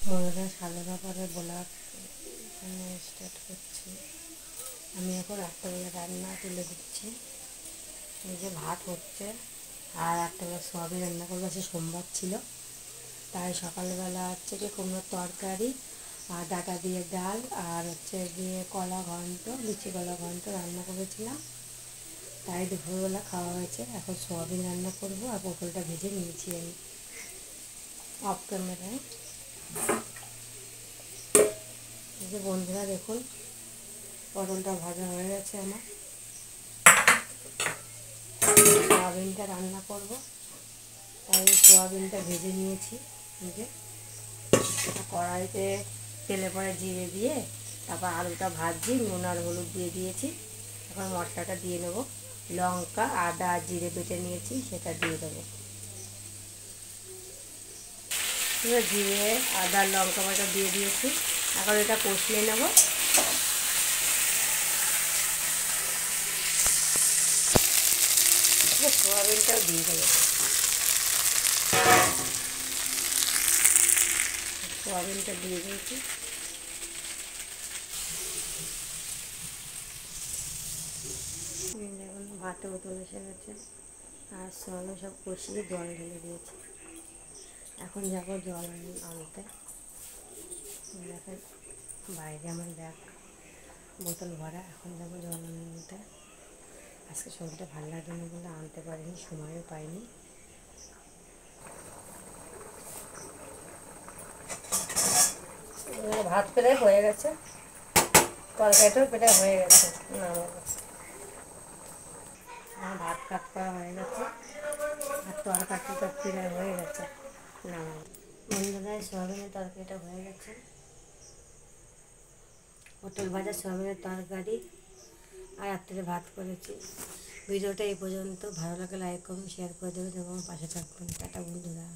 বন্ধুরা সাদা ব্যাপারে বলার স্টার্ট করছি। আমি এখন রাত্রেবেলা রান্না তুলে দিচ্ছি। এই যে ভাত হচ্ছে, আর রাত্রেবেলা সোয়াবিন রান্না করবো। সে সোমবার ছিল, তাই সকালবেলা হচ্ছে কি কুমড়োর তরকারি আর ডাঁটা দিয়ে ডাল আর হচ্ছে গিয়ে কলা ঘন্ট, লুচি কলা ঘন্ট রান্না করেছিলাম। তাই দুপুরবেলা খাওয়া হয়েছে। এখন সোয়াবিন রান্না করবো আর পটলটা ভেজে নিয়েছি আমি অফ ক্যামেরায়। এই যে বন্ধুরা দেখুন, পটলটা ভাজা হয়ে গেছে আমার। সোয়াবিনটা রান্না করব, তাই সোয়াবিনটা ভেজে নিয়েছি। এই যে কড়াইতে তেলে পরে জিরে দিয়ে তারপর আলুটা ভাজি, নুন আর হলুদ দিয়ে দিয়েছি। এখন মশলাটা দিয়ে নেব। লঙ্কা, আদা, জিরে বেটে নিয়েছি, সেটা দিয়ে দেবো। জিরে, আদা, লঙ্কা বাটা দিয়ে দিয়েছি। এখন এটা কষিয়ে নেব। সোয়াবিনটাও দিয়ে দেবো। সোয়াবিনটা দিয়ে দিয়েছি। দেখুন ভাতে উতল এসে গেছে, আর সোয়াবিন সব কষিয়ে জল ঢেলে দিয়েছি। এখন যাবো জল আনতে। দেখেন বাইরে আমার ব্যাগ বোতল ভরা। এখন যাবো জল আনতে। আজকে শরীরটা ভালো লাগেনি বলে আনতে পারিনি, সময়ও পাইনি। ভাত প্রায় হয়ে গেছে, তরকারিটাও প্রায় হয়ে গেছে। আমার ভাত কাট করা হয়ে গেছে, আর তরকারিটা প্রায় হয়ে গেছে। না বন্ধুরা, সোয়াবিনের তরকারিটা হয়ে গেছে। পটল ভাজা, সোয়াবিনের তরকারি আর রাত্রে ভাত করেছি। ভিডিওটা এই পর্যন্ত। ভালো লাগে লাইক করুন, শেয়ার করে দেবেন এবং পাশে থাকবেন। টাটা বন্ধুরা।